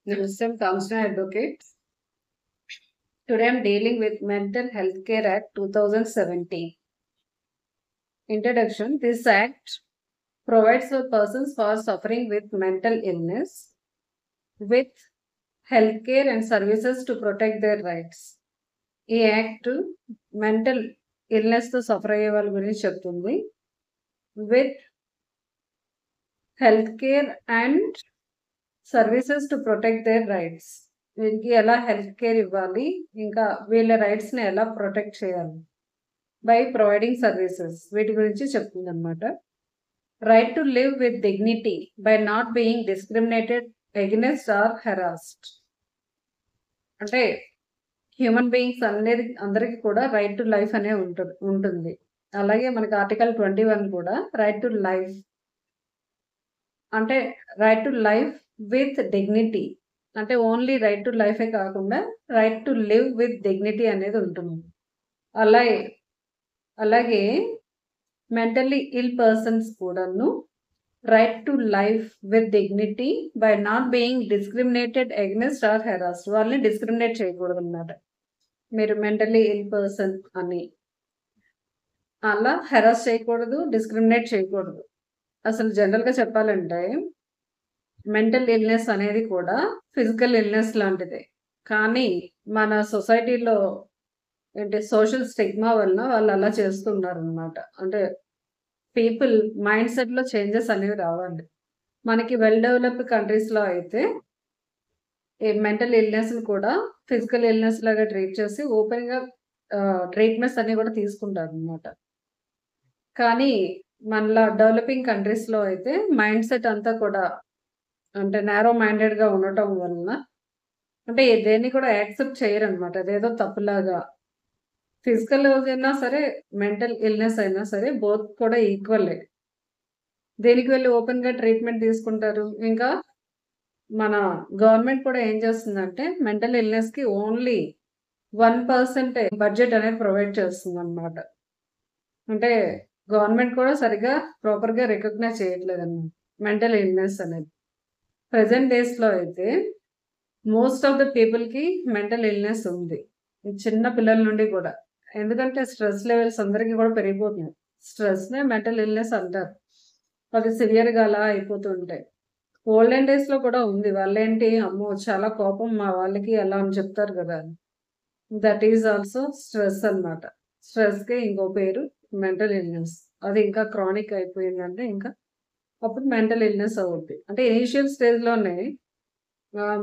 Namaste, I'm Kamsana Advocate. Today I'm dealing with Mental Health Care Act 2017. Introduction. This act provides for persons who are suffering with mental illness with health care and services to protect their rights. ఈ act mental ఇల్నెస్తో suffer అయ్యే వాళ్ళ గురించి చెప్తుంది. With health care and services to protect there rights. వీళ్ళకి ఎలా health care ఇవ్వాలి, ఇంకా వీళ్ళ రైట్స్ని ఎలా ప్రొటెక్ట్ చేయాలి బై ప్రొవైడింగ్ సర్వీసెస్, వీటి గురించి చెప్తుంది అనమాట. Right to live with dignity by not being discriminated against or harassed. అంటే హ్యూమన్ బీయింగ్స్ అందరికీ కూడా రైట్ టు లైఫ్ అనే ఉంటుంది. అలాగే మనకి ఆర్టికల్ 21 కూడా రైట్ టు లైఫ్ అంటే right to life with dignity, అంటే ఓన్లీ రైట్ టు లైఫే కాకుండా right to live with dignity అనేది ఉంటుంది. అలాగే మెంటల్లీ ఇల్ పర్సన్స్ కూడాను right to life with dignity by not being discriminated against or harassed. వాళ్ళని discriminate చేయకూడదు అన్నమాట. మీరు మెంటల్లీ ఇల్ పర్సన్ అని అలా హెరాస్ చేయకూడదు, డిస్క్రిమినేట్ చేయకూడదు. అసలు జనరల్గా చెప్పాలంటే మెంటల్ ఇల్నెస్ అనేది కూడా ఫిజికల్ ఇల్నెస్ లాంటిదే. కానీ మన సొసైటీలో ఏంటి సోషల్ స్టిగ్మా వలన వాళ్ళు అలా చేస్తున్నారు అనమాట. అంటే పీపుల్ మైండ్ సెట్లో చేంజెస్ అనేవి రావాలి. మనకి వెల్ డెవలప్డ్ కంట్రీస్లో అయితే ఈ మెంటల్ ఇల్నెస్ని కూడా ఫిజికల్ ఇల్నెస్ లాగా ట్రీట్ చేసి ఓపెన్గా ట్రీట్మెంట్స్ అన్ని కూడా తీసుకుంటారు అనమాట. కానీ మనలా డెవలపింగ్ కంట్రీస్లో అయితే మైండ్ సెట్ అంతా కూడా అంటే నేరో మైండెడ్గా ఉండటం వలన అంటే దేన్ని కూడా యాక్సెప్ట్ చేయరు అనమాట. అదేదో తప్పులాగా. ఫిజికల్ అయినా సరే మెంటల్ ఇల్నెస్ అయినా సరే బోత్ కూడా ఈక్వల్లే. దేనికి వెళ్ళి ఓపెన్గా ట్రీట్మెంట్ తీసుకుంటారు. ఇంకా మన గవర్నమెంట్ కూడా ఏం చేస్తుందంటే మెంటల్ ఇల్నెస్కి ఓన్లీ 1% బడ్జెట్ అనేది ప్రొవైడ్ చేస్తుంది అనమాట. అంటే గవర్నమెంట్ కూడా సరిగ్గా ప్రాపర్గా రికగ్నైజ్ చేయట్లేదు అన్నమాట మెంటల్ ఇల్నెస్ అనేది. ప్రజెంట్ డేస్లో అయితే మోస్ట్ ఆఫ్ ద పీపుల్కి మెంటల్ ఇల్నెస్ ఉంది, చిన్న పిల్లల నుండి కూడా. ఎందుకంటే స్ట్రెస్ లెవెల్స్ అందరికీ కూడా పెరిగిపోతున్నాయి. స్ట్రెస్నే మెంటల్ ఇల్నెస్ అంటారు. అది సివియర్గా అలా అయిపోతుంటాయి. ఓల్డెన్ డేస్లో కూడా ఉంది. వాళ్ళేంటి అమ్మో చాలా కోపం మా వాళ్ళకి అలా అని చెప్తారు కదా, దట్ ఈజ్ ఆల్సో స్ట్రెస్ అనమాట. స్ట్రెస్కి ఇంకో పేరు మెంటల్ ఇల్నెస్. అది ఇంకా క్రానిక్ అయిపోయిందంటే ఇంకా అప్పుడు మెంటల్ ఇల్నెస్ అవుద్ది. అంటే ఇనీషియల్ స్టేజ్లోనే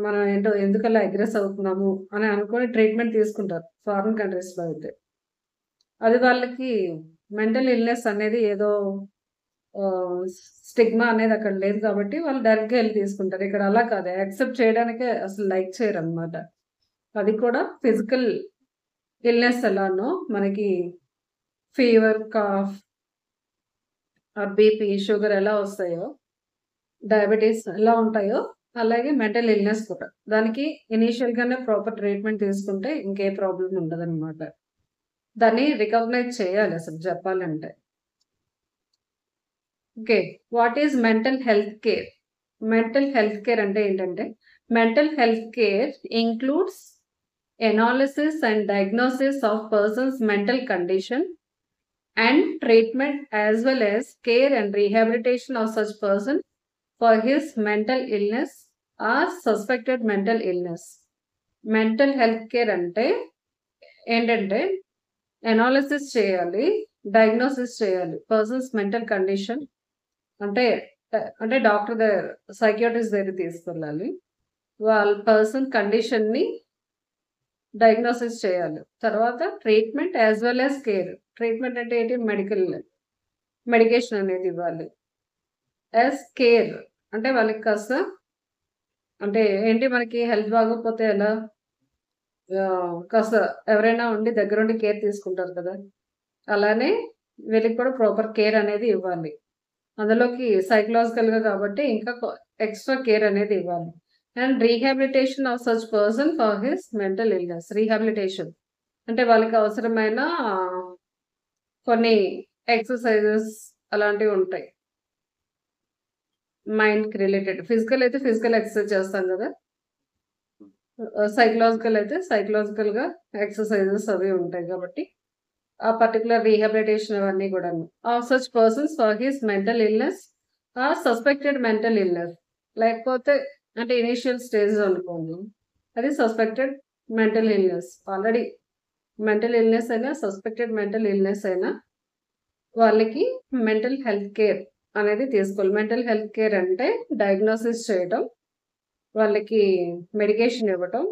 మనం ఏంటో ఎందుకలా అగ్రెస్ అవుతున్నాము అని అనుకొని ట్రీట్మెంట్ తీసుకుంటారు ఫారిన్ కంట్రీస్లో అయితే. అది వాళ్ళకి మెంటల్ ఇల్నెస్ అనేది ఏదో స్టిగ్మా అనేది అక్కడ లేదు కాబట్టి వాళ్ళు డైరెక్ట్గా వెళ్ళి తీసుకుంటారు. ఇక్కడ అలా కాదు, యాక్సెప్ట్ చేయడానికే అసలు లైక్ చేయరు అనమాట. అది కూడా ఫిజికల్ ఇల్నెస్ ఎలానో మనకి ఫీవర్, కాఫ్, బీపీ, షుగర్ ఎలా వస్తాయో, డయాబెటీస్ ఎలా ఉంటాయో అలాగే మెంటల్ ఇల్నెస్ కూడా. దానికి ఇనీషియల్గానే ప్రాపర్ ట్రీట్మెంట్ తీసుకుంటే ఇంకే ప్రాబ్లం ఉండదు అనమాట. దాన్ని రికగ్నైజ్ చేయాలి అసలు చెప్పాలంటే. Okay, what is mental health care? Mental health care అంటే ఏంటంటే mental health care includes analysis and diagnosis of person's mental condition and treatment as well as care and rehabilitation of such person for his mental illness or suspected mental illness. Mental health care అంటే ఏంటంటే analysis చేయాలి, diagnosis చేయాలి persons mental condition. అంటే doctor దగ్గర, psychiatrist దగ్గర తీసుకెళ్ళాలి. వాళ్ళ person కండిషన్ని diagnosis చేయాలి. తర్వాత treatment as well as care. Treatment అంటే ఏంటి, మెడికేషన్ అనేది ఇవ్వాలి. యాజ్ కేర్ అంటే వాళ్ళకి కాస్త అంటే ఏంటి, మనకి హెల్త్ బాగోకపోతే ఎలా కాస్త ఎవరైనా ఉండి దగ్గరుండి కేర్ తీసుకుంటారు కదా, అలానే వీళ్ళకి కూడా ప్రాపర్ కేర్ అనేది ఇవ్వాలి. అందులోకి సైకలాజికల్గా కాబట్టి ఇంకా ఎక్స్ట్రా కేర్ అనేది ఇవ్వాలి. And rehabilitation of such person for his mental illness. Rehabilitation అంటే వాళ్ళకి అవసరమైన కొన్ని ఎక్సర్సైజెస్ అలాంటివి ఉంటాయి మైండ్కి రిలేటెడ్. ఫిజికల్ అయితే ఫిజికల్ ఎక్సర్సైజ్ చేస్తాం కదా, సైకలాజికల్ అయితే సైకలాజికల్‌గా ఎక్సర్‌సైజెస్ అవి ఉంటాయి కాబట్టి, ఆ పర్టిక్యులర్ రీహాబిలిటేషన్ అవన్నీ కూడాను. Of such persons for his mental illness are suspected mental illness. లేకపోతే అంటే ఇనీషియల్ స్టేజ్‌లో అనుకోండి. అది suspected mental illness. Already mental illness అయినా, సస్పెక్టెడ్ మెంటల్ ఇల్‌నెస్ అయినా వాళ్ళకి మెంటల్ హెల్త్ కేర్ అనేది తీసుకోవాలి. మెంటల్ హెల్త్ కేర్ అంటే డయాగ్నోసిస్ చేయటం, వాళ్ళకి మెడికేషన్ ఇవ్వటం,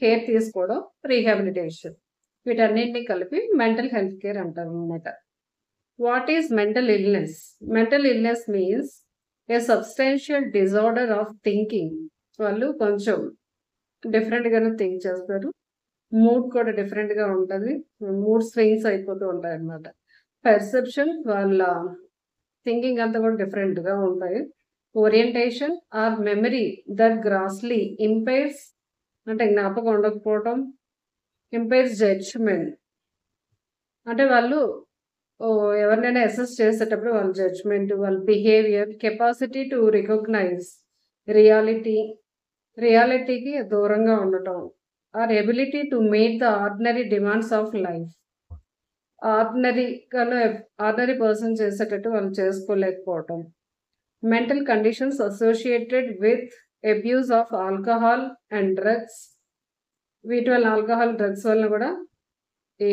కేర్ తీసుకోవడం, రీహాబిలిటేషన్. వీటన్నిటిని కలిపి మెంటల్ హెల్త్ కేర్ అంటారనమాట. What is mental illness? Mental illness means A substantial disorder of thinking. వాళ్ళు కొంచెం డిఫరెంట్‌గానే థింక్ చేస్తారు. మూడ్ కూడా డిఫరెంట్‌గా ఉంటది. మూడ్ స్వింగ్స్ అయిపోతూ ఉంటాయన్నమాట. పర్సెప్షన్ వాళ్ళ థింకింగ్ అంతా కూడా డిఫరెంట్‌గా ఉంటాయి. Orientation or memory that grossly impairs అంటే జ్ఞాపకం ఉండకపోవటం. ఇంపైర్స్ జడ్జ్‌మెంట్ అంటే వాళ్ళు ఎవరినైనా అసెస్ చేసేటప్పుడు వాళ్ళ జడ్జ్‌మెంట్, వాళ్ళ behaviour, capacity to recognize reality, రియాలిటీకి దూరంగా ఉండటం. Or ability to meet the ordinary demands of life. Ordinary person చేసేటట్టు వాళ్ళు చేసుకోలేకపోవటం. Mental conditions associated with abuse of alcohol and drugs. వీటి వల్ల ఆల్కహాల్, డ్రగ్స్ వల్ల కూడా ఈ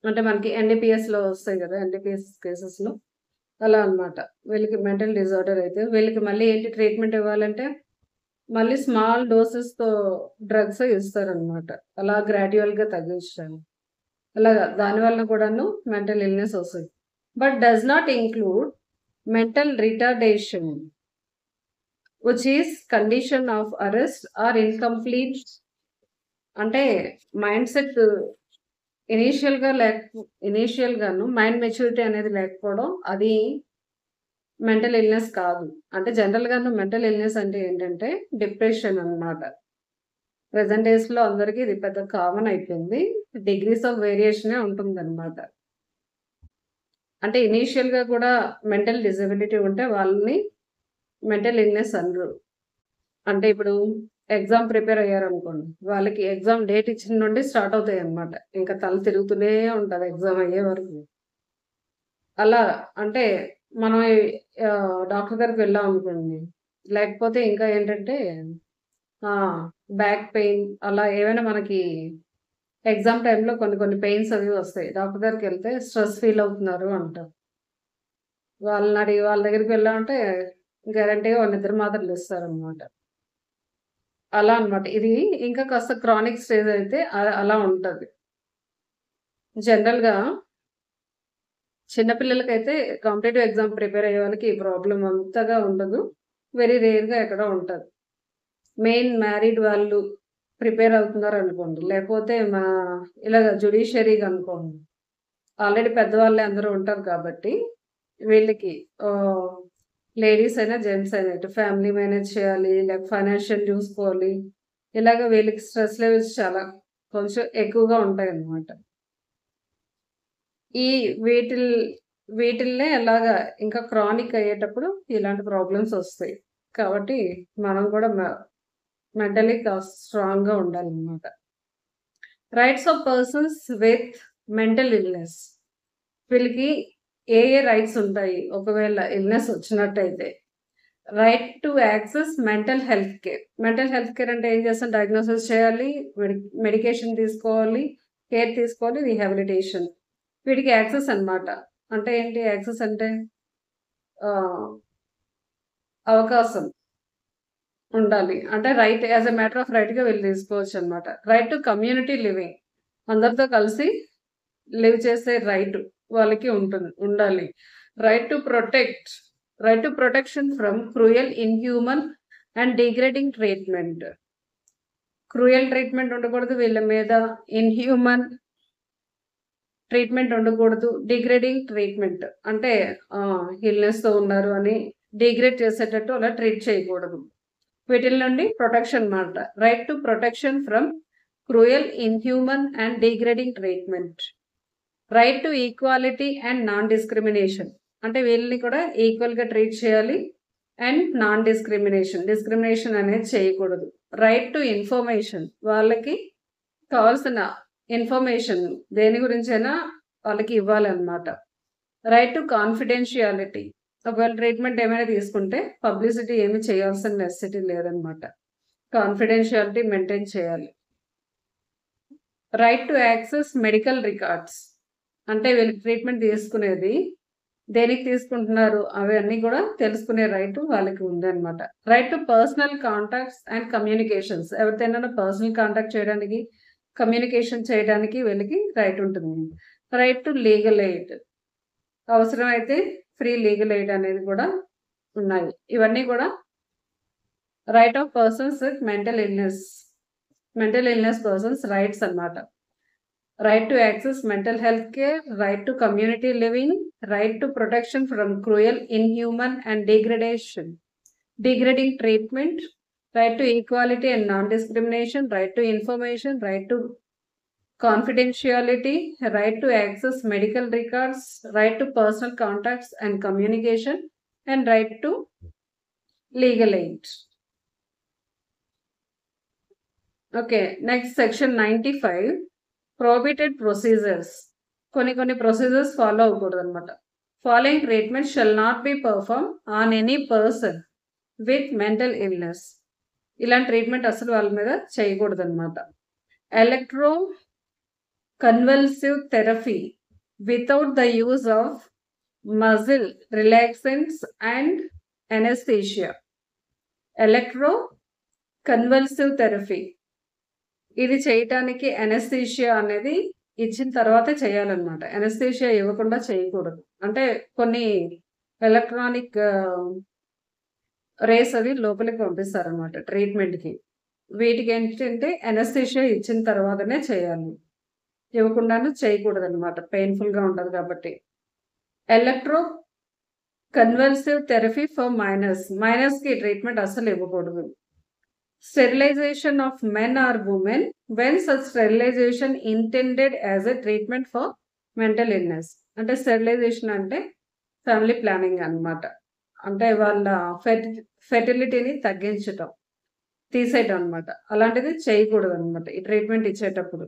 అంటే మనకి ఎన్‌డీపీఎస్‌లో వస్తాయి కదా! ఎన్‌డీపీఎస్ కేసెస్‌లో అలా అన్నమాట. వీళ్ళకి మెంటల్ డిజార్డర్ అయితే వీళ్ళకి మళ్ళీ ఏంటి ట్రీట్మెంట్ ఇవ్వాలంటే మళ్ళీ స్మాల్ డోసెస్‌తో డ్రగ్స్ ఇస్తారనమాట. అలా గ్రాడ్యుయల్‌గా తగ్గించడానికి. అలాగా దానివల్ల కూడాను మెంటల్ ఇల్‌నెస్ వస్తది. But does not include mental retardation which is condition of arrest are incomplete. అంటే మైండ్ సెట్ ఇనీషియల్‌గాను మైండ్ మెచ్యూరిటీ అనేది లేకపోవడం అది మెంటల్ ఇల్‌నెస్ కాదు. అంటే జనరల్‌గాను మెంటల్ ఇల్‌నెస్ అంటే ఏంటంటే డిప్రెషన్ అన్నమాట. ప్రెజెంట్ డేస్‌లో అందరికి ఇది పెద్ద కామన్ అయిపోయింది. డిగ్రీస్ ఆఫ్ వేరియేషనే ఉంటుందన్నమాట. అంటే ఇనీషియల్‌గా కూడా మెంటల్ డిజబిలిటీ ఉంటే వాళ్ళని మెంటల్ ఇల్‌నెస్ అనరు. అంటే ఇప్పుడు ఎగ్జామ్ ప్రిపేర్ అయ్యారనుకోండి. వాళ్ళకి ఎగ్జామ్ డేట్ ఇచ్చిన నుండి స్టార్ట్ అవుతాయన్నమాట. ఇంకా తల తిరుగుతూనే ఉంటది ఎగ్జామ్ అయ్యే వరకు. అలా అంటే మనం డాక్టర్ దగ్గరికి వెళ్ళామనుకోండి. లేకపోతే ఇంకా ఏంటంటే బ్యాక్ పెయిన్ అలా ఏవైనా మనకి ఎగ్జామ్ టైమ్‌లో కొన్ని కొన్ని పెయిన్స్ అవి వస్తాయి. డాక్టర్ దగ్గరికెళ్తే స్ట్రెస్ ఫీల్ అవుతున్నారు అంటారు. వాళ్ళ దగ్గరికి వెళ్ళామంటే గ్యారంటీగా ఓ నిద్ర మాత్రలు ఇస్తారనమాట. అలా అన్నమాట. ఇది ఇంకా కాస్త క్రానిక్ స్టేజ్ అయితే అలా ఉంటది. జనరల్‌గా చిన్న పిల్లలకైతే కాంపిటీటివ్ ఎగ్జామ్ ప్రిపేర్ అయ్యే వాళ్ళకి ఈ ప్రాబ్లమ్ అంతగా ఉండదు. వెరీ రేర్‌గా ఎక్కడో ఉంటది. మెయిన్ మ్యారీడ్ వాళ్ళు ప్రిపేర్ అవుతున్నారనుకోండి. లేకపోతే ఇలాగ జ్యుడిషియరీగా అనుకోండి. ఆల్రెడీ పెద్దవాళ్ళే అందరూ ఉంటారు కాబట్టి వీళ్ళకి లేడీస్ అయినా, జెంట్స్ అయినా ఇటు ఫ్యామిలీ మేనేజ్ చేయాలి, లేక ఫైనాన్షియల్ చూసుకోవాలి. ఇలాగ వీళ్ళకి స్ట్రెస్ లెవెల్స్ చాలా కొంచెం ఎక్కువగా ఉంటాయన్నమాట. ఈ వీటిల్ వీటిల్నే అలాగా ఇంకా క్రానిక్ అయ్యేటప్పుడు ఇలాంటి ప్రాబ్లమ్స్ వస్తాయి. కాబట్టి మనం కూడా మెంటల్లీ కాస్త స్ట్రాంగ్‌గా ఉండాలన్నమాట. Rights of persons with mental illness. వీళ్ళకి ఏ రైట్స్ ఉంటాయి? ఒకవేళ ఇల్‌నెస్ వచ్చినట్టయితే. Right to access mental health care. Mental health care అంటే ఏం చేస్తాం? డయాగ్నోసిస్ చేయాలి, మెడికేషన్ తీసుకోవాలి, కేర్ తీసుకోవాలి, రీహాబిలిటేషన్. వీటికి యాక్సెస్ అన్నమాట. అంటే ఏంటి యాక్సెస్ అంటే? ఆహ్, అవకాశం ఉండాలి. అంటే right as a matter of రైట్‌గా వీళ్ళు తీసుకోవచ్చనమాట. Right to community living. అందరితో కలిసి లివ్ చేసే రైట్ వాళ్ళకి ఉండాలి. Right to protect. Right to protection from cruel, inhuman and degrading treatment. Cruel treatment ఉండకూడదు వీళ్ళ మీద. ఇన్‌హ్యూమన్ ట్రీట్మెంట్ ఉండకూడదు. డిగ్రేడింగ్ ట్రీట్మెంట్ అంటే ఇల్‌నెస్‌తో ఉన్నారు అని డిగ్రేడ్ చేసేటట్టు అలా ట్రీట్ చేయకూడదు. వీటిల నుండి ప్రొటెక్షన్ మాట. Right to protection from cruel, inhuman and degrading treatment. Right to equality and non discrimination. అంటే వీళ్ళని కూడా ఈక్వల్‌గా ట్రీట్ చేయాలి. అండ్ నాన్ డిస్క్రిమినేషన్ అనేది చేయకూడదు. రైట్ టు ఇన్ఫర్మేషన్, వాళ్ళకి కావాల్సిన ఇన్ఫర్మేషన్ దేని గురించైనా వాళ్ళకి ఇవ్వాలన్నమాట. రైట్ టు కాన్ఫిడెన్షియాలిటీ, ఒకవేళ ట్రీట్మెంట్ ఏమైనా తీసుకుంటే పబ్లిసిటీ ఏమి చేయాల్సిన నెసెసిటీ లేదనమాట. కాన్ఫిడెన్షియాలిటీ మెయింటైన్ చేయాలి. Right to access medical records, అంటే వీళ్ళకి ట్రీట్మెంట్ తీసుకునేది దేనికి తీసుకుంటున్నారు అవన్నీ కూడా తెలుసుకునే రైట్ వాళ్ళకి ఉందన్నమాట. Right to personal contacts and communications, ఎవరితోనైనా పర్సనల్ కాంటాక్ట్ చేయడానికి, కమ్యూనికేషన్ చేయడానికి వీళ్ళకి రైట్ ఉంటుంది. రైట్ టు లీగల్ ఎయిడ్, అవసరమైతే ఫ్రీ లీగల్ ఎయిడ్ అనేది కూడా ఉన్నాయి. ఇవన్నీ కూడా right of persons with mental illness persons rights అన్నమాట. Right to access mental health care, right to community living, right to protection from cruel, inhuman and degrading treatment, right to equality and non discrimination, right to information, right to confidentiality, right to access medical records, right to personal contacts and communication, and right to legal aid. Okay, next section 95, prohibited procedures. కొన్ని procedures follow avukudadu annamata. Following treatment shall not be performed on any person with mental illness. ఇలాంటి treatment అసలు వాళ్ళ మీద చేయకూడదు అనమాట. Convulsive therapy without the use of muscle relaxants and anesthesia. Electroconvulsive therapy, ఇది చేయటానికి anaesthesia అనేది ఇచ్చిన తర్వాత చేయాలన్నమాట. అనెస్థీషియా ఇవ్వకుండా చేయకూడదు. అంటే కొన్ని ఎలక్ట్రానిక్ రేస్ అవి లోపలికి పంపిస్తారనమాట ట్రీట్మెంట్కి. వీటికి ఏంటంటే అనెస్థీషియా ఇచ్చిన తర్వాతనే చేయాలి, ఇవ్వకుండాను చేయకూడదు అనమాట, పెయిన్ఫుల్గా ఉంటుంది కాబట్టి. ఎలక్ట్రో కన్వల్సివ్ థెరపీ ఫర్ మైనర్స్కి ట్రీట్మెంట్ అసలు ఇవ్వకూడదు. Sterilisation of men or women when such sterilisation intended as a treatment for mental illness. అంటే స్టెరిలైజేషన్ అంటే ఫ్యామిలీ ప్లానింగ్ అనమాట. అంటే వాళ్ళ ఫెర్టిలిటీని తగ్గించటం, తీసేయటం అనమాట. అలాంటిది చేయకూడదు అనమాట ఈ ట్రీట్మెంట్ ఇచ్చేటప్పుడు.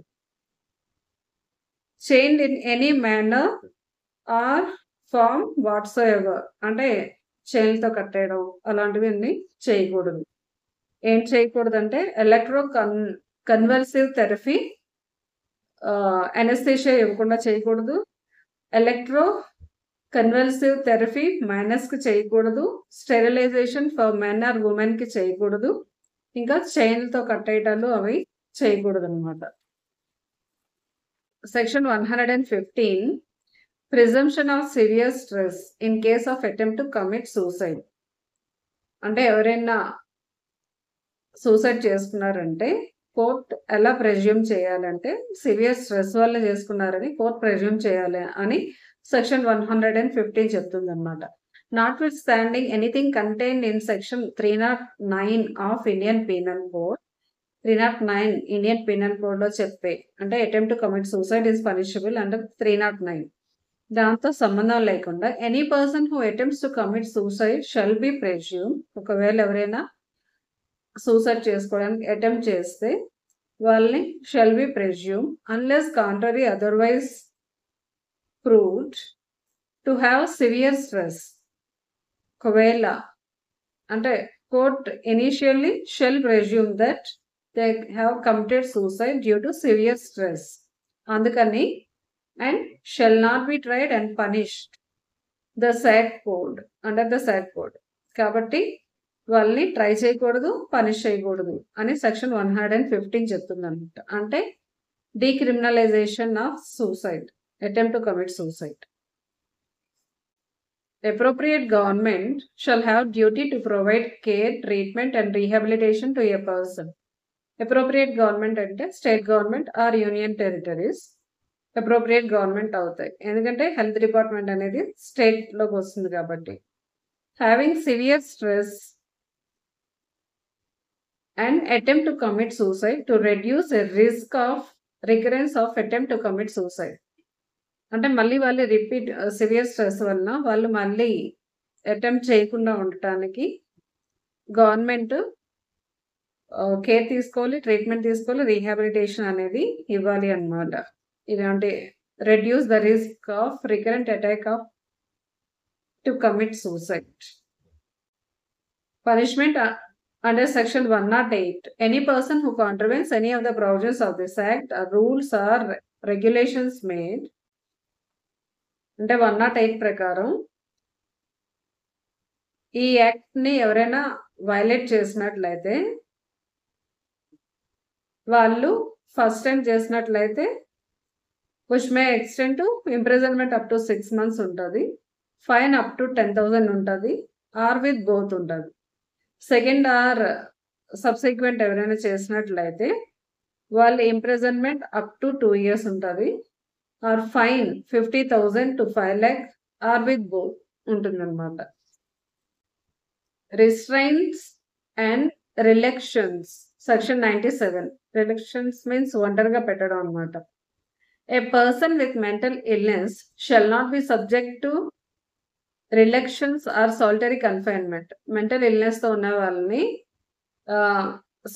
Chained in any manner or form whatsoever, అంటే చైన్లతో కట్టేయడం అలాంటివి అన్ని చేయకూడదు. ఏం చేయకూడదు అంటే కన్వల్సివ్ థెరపీ, అనెస్థీషియా ఇవ్వకుండా చేయకూడదు. కన్వల్సివ్ థెరపీ మైనర్స్కి చేయకూడదు. స్టెరిలైజేషన్ ఫర్ మెన్ ఆర్ ఉమెన్కి చేయకూడదు. ఇంకా చైన్లతో కట్టేయటాలు అవి చేయకూడదు అనమాట. Section 115, presumption of severe stress in case of attempt to commit suicide. అంటే ఎవరైనా సూసైడ్ చేసుకున్నారంటే కోర్ట్ ఎలా ప్రెజ్యూమ్ చేయాలంటే సివియర్ స్ట్రెస్ వల్ల చేసుకున్నారని కోర్ట్ ప్రెజ్యూమ్ చేయాలి అని సెక్షన్ 115 చెప్తుంది అనమాట. Notwithstanding anything contained in section 309 of Indian penal code. 309 Indian penal code లో చెప్పే అంటే attempt to commit suicide is punishable under 309. దాంతో సంబంధం లేకుండా any person who attempts to commit suicide shall be presume. ఒకవేళ ఎవరైనా suicide చేసుకోవడానికి attempt చేస్తే వాళ్ళని shall be presume unless contrary otherwise proved to have severe stress. ఒకవేళ అంటే court initially shall presume that they have committed suicide due to severe stress. అందుకని and shall not be tried and punished the said code under the said code. కాబట్టి వాళ్ళని try చేయకూడదు, punish చేయకూడదు అని section 115 చెప్తుంది అనమాట. అంటే decriminalisation of suicide, attempt to commit suicide. Appropriate government shall have duty to provide care, treatment and rehabilitation to a person. Appropriate government అంటే state government are union territories appropriate government అవుతాయి, ఎందుకంటే health department అనేది స్టేట్లోకి వస్తుంది కాబట్టి. Having severe stress and attempt to commit suicide to reduce a risk of recurrence of attempt to commit suicide. అంటే మళ్ళీ వాళ్ళు repeat severe stress వలన వాళ్ళు మళ్ళీ అటెంప్ట్ చేయకుండా ఉండటానికి గవర్నమెంట్ కేర్ తీసుకోవాలి, ట్రీట్మెంట్ తీసుకోవాలి, రీహాబిలిటేషన్ అనేది ఇవ్వాలి అన్నమాట. ఇలాంటి reduce the risk of recurrent attack off to commit suicide. Punishment under section 108. Any person who contravenes any of the provisions of this act, rules or regulations made అంటే 108 ప్రకారం ఈ act ని ఎవరైనా వైలేట్ చేసినట్లయితే వాళ్ళు ఫస్ట్ టైం చేసినట్లయితే which may extend to imprisonment up to 6 months ఉంటుంది, fine up to 10,000 ఉంటుంది, ఆర్ విత్ బోత్ ఉంటుంది. సెకండ్ ఆర్ సబ్సిక్వెంట్ ఎవరైనా చేసినట్లయితే వాళ్ళ ఇంప్రిజన్మెంట్ అప్ టు 2 years ఉంటుంది, or fine 50,000 to 5 lakh, or with both ఉంటుందన్నమాట. Restraints and seclusions section 97. Seclusions means ఒంటరిగా పెట్టడం అనమాట. A person with mental illness shall not be subject to reflections or solitary confinement. Mental illness తో ఉన్న వాళ్ళని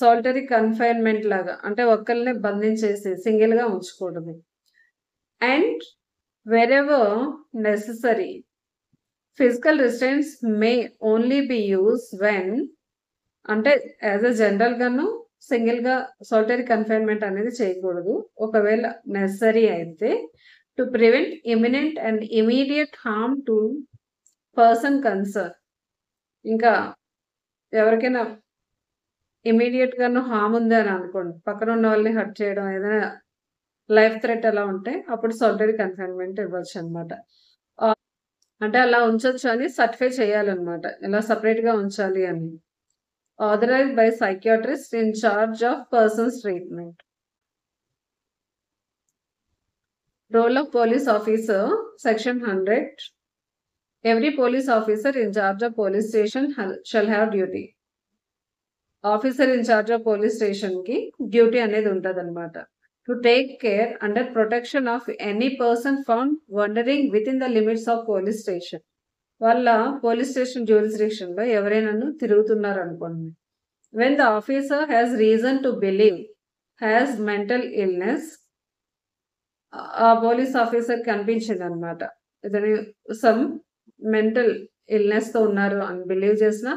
solitary confinement లాగా అంటే ఒక్కరిని బంధించేసి సింగిల్ గా ఉంచకూడదు. And wherever necessary physical restraints may only be use when అంటే యాజ్ అ జనరల్ గాను సింగిల్ గా సాలిటరీ కన్ఫైన్మెంట్ అనేది చేయకూడదు. ఒకవేళ నెసరీ అయితే to prevent imminent and immediate harm to person concern. ఇంకా ఎవరికైనా ఇమీడియట్ గాను హార్మ్ ఉంది అని అనుకోండి, పక్కన ఉన్న వాళ్ళని హర్ట్ చేయడం, ఏదైనా లైఫ్ థ్రెట్ అలా ఉంటే అప్పుడు సాలిటరీ కన్ఫైన్మెంట్ ఇవ్వచ్చు అనమాట. అంటే అలా ఉంచొచ్చు అని సర్టిఫై చేయాలన్నమాట, ఇలా సపరేట్ గా ఉంచాలి అని. Authorized by psychiatrist in charge of person's treatment. Role of police officer, section 100. Every police officer in charge of police station shall have duty. Officer in charge of police station ki duty అనేది ఉంటదన్నమాట. To take care under protection of any person found wandering within the limits of police station. వాళ్ళ police station jurisdiction లో ఎవరైనా తిరుగుతున్నారు అనుకోండి, when the officer has reason to believe has mental illness, ఆ police officer కనిపించింది అనమాట ఇతని some mental illness తో ఉన్నారు అని బిలీవ్ చేసిన,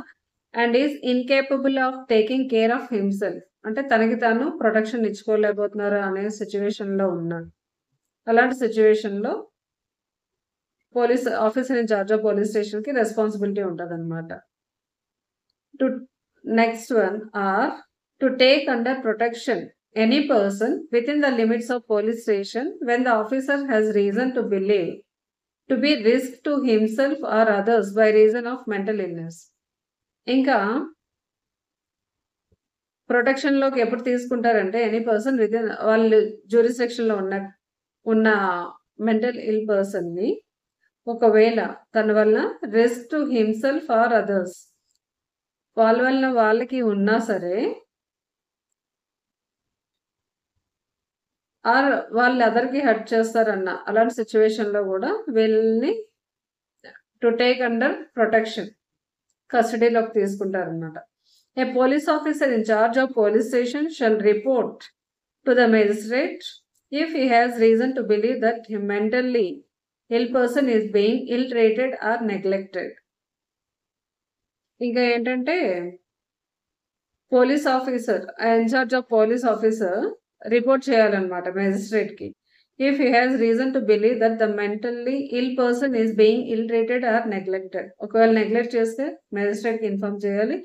and is incapable of taking care of himself అంటే తనకి తాను ప్రొటెక్షన్ ఇచ్చుకోలేకపోతున్నారు అనే సిచ్యువేషన్ లో ఉన్నాడు. అలాంటి సిచ్యువేషన్ లో police officer in charge of police station కి రెస్పాన్సిబిలిటీ ఉంటుంది అనమాట. To next one or to take under protection any person with in the limits of police station when the officer has reason to believe to be risk to himself are others by reason of mental illness. ఇంకా protection లోకి ఎప్పుడు తీసుకుంటారంటే any person with in వాళ్ళు jurisdiction లో ఉన్న mental ఇల్ person ని ఒకవేళ తన వల్ల risk to himself are others వాళ్ళ వల్ల వాళ్ళకి ఉన్నా సరే, ఆర్ వాళ్ళు అదర్కి హర్ట్ చేస్తారన్న అలాంటి సిచ్యువేషన్ లో కూడా వీళ్ళని టు టేక్ అండర్ ప్రొటెక్షన్ కస్టడీలోకి తీసుకుంటారన్నమాట. A police officer in charge of police station shall report to the magistrate if he has reason to believe that mentally ill person is being ill treated or neglected. ఇంకా ఏంటంటే police officer in-charge of police officer report చేయాలన్నమాట magistrate కి, if he has reason to believe that the mentally ill person is being ill treated or neglected. ఒకవేళ neglect చేస్తే magistrate కి inform చేయాలి.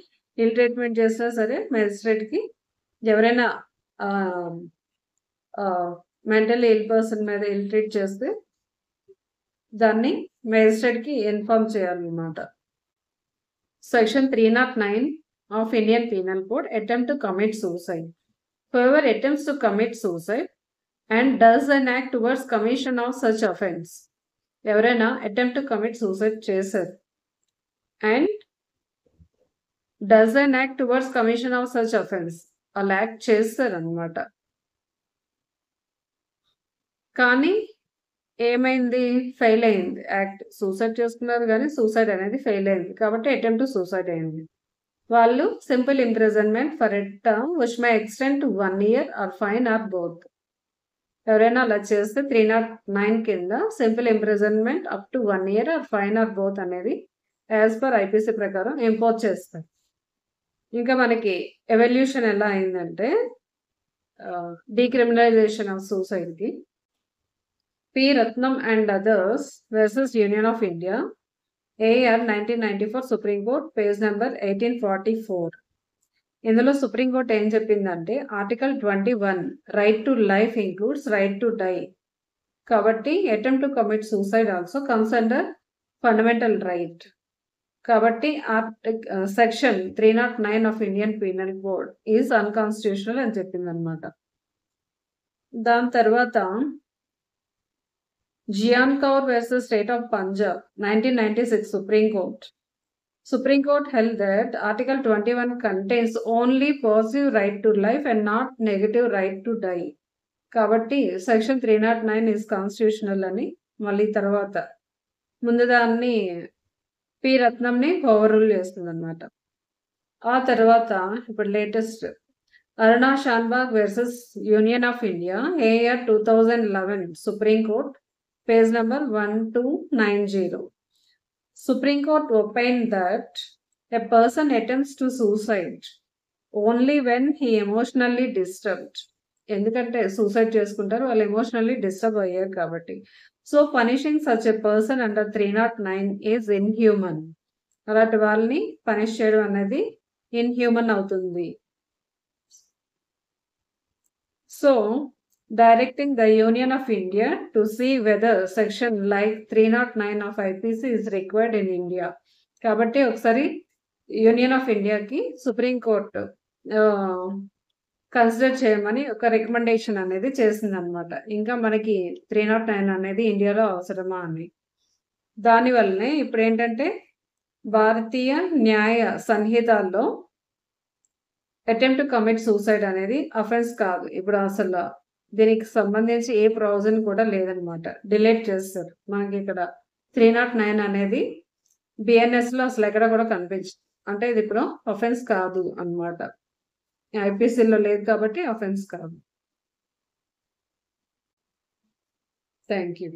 Ill treatment చేసినా సరే మెజిస్ట్రేట్ కి ఎవరైనా మెంటల్లీ ఇల్ పర్సన్ మీద ఇల్ ట్రీట్ చేస్తే దాన్ని మెజిస్ట్రేట్ కి ఇన్ఫార్మ్ చేయాలన్నమాట. Section 309 of Indian penal code, attempt to commit suicide. Whoever attempts to commit suicide and does an act towards commission of such offense, ఎవరైనా attempt to commit suicide చేశారు and does an act towards commission of such offense, అలా act చేస్తారు అనమాట. కానీ ఏమైంది? Fail అయింది act. Suicide చేసుకున్నారు గానీ, సూసైడ్ అనేది ఫెయిల్ అయింది. కాబట్టి అటెంప్ట్ టు సూసైడ్ అయింది. వాళ్ళు simple imprisonment for a term which may extend to 1 year or fine or both. ఎవరైనా అలా చేస్తే 309 కింద simple imprisonment up to 1 year or fine or both అనేది యాజ్ పర్ ఐపీసీ ప్రకారం ఇంపోజ్ చేస్తారు. ఇంకా మనకి ఎవల్యూషన్ ఎలా అయిందంటే డీక్రిమినలైజేషన్ ఆఫ్ సూసైడ్‌కి P. Ratnam and others versus Union of India AR 1994 Supreme Court page number 1844. ఇందులో సుప్రీం కోర్ట్ ఏం చెప్పిందంటే article 21 right to life includes right to die. కాబట్టి attempt to commit suicide also comes under fundamental right. కాబట్టి section 309 of Indian penal Code is unconstitutional అని చెప్పిందనమాట. దాని తర్వాత Gian Kaur versus State of Punjab 1996 Supreme Court. Supreme Court held that Article 21 contains only positive right to life and not negative right to die. కాబట్టి section 309 is constitutional అని మళ్ళీ తర్వాత ముందు దాన్ని పి. రత్నంని ఓవర్ రూల్ చేస్తుంది అనమాట. ఆ తర్వాత ఇప్పుడు latest Aruna Shanbhag versus Union of India AR 2011 supreme Court page number 1290. Supreme Court opined that a person attempts to suicide only when he emotionally disturbed. ఎందుకంటే సూసైడ్ చేసుకుంటారు వాళ్ళు ఎమోషనల్లీ డిస్టర్బ్ అయ్యారు కాబట్టి. So punishing such a person under 309 is inhuman. అలాంటి వాళ్ళని punish చేయడం అనేది inhuman అవుతుంది. So directing the Union of India to see whether section like 309 of IPC is required in India. కాబట్టి ఒకసారి యూనియన్ ఆఫ్ ఇండియాకి సుప్రీం కోర్టు కన్సిడర్ చేయమని ఒక రికమెండేషన్ అనేది చేసిందనమాట. ఇంకా మనకి 309 అనేది ఇండియాలో అవసరమా అని. దానివల్లనే ఇప్పుడు ఏంటంటే భారతీయ న్యాయ సంహితాల్లో అటెంప్ట్ టు కమిట్ సూసైడ్ అనేది అఫెన్స్ కాదు. ఇప్పుడు అసలు దీనికి సంబంధించి ఏ ప్రొవిజన్ కూడా లేదనమాట. డిలీట్ చేస్తారు. మనకి ఇక్కడ 309 అనేది బిఎన్ఎస్లో అసలు ఎక్కడ కూడా కనిపించదు. అంటే ఇది ఇప్పుడు అఫెన్స్ కాదు అనమాట. ఐపీసీలో లేదు కాబట్టి అఫెన్స్ కాదు. Thank you.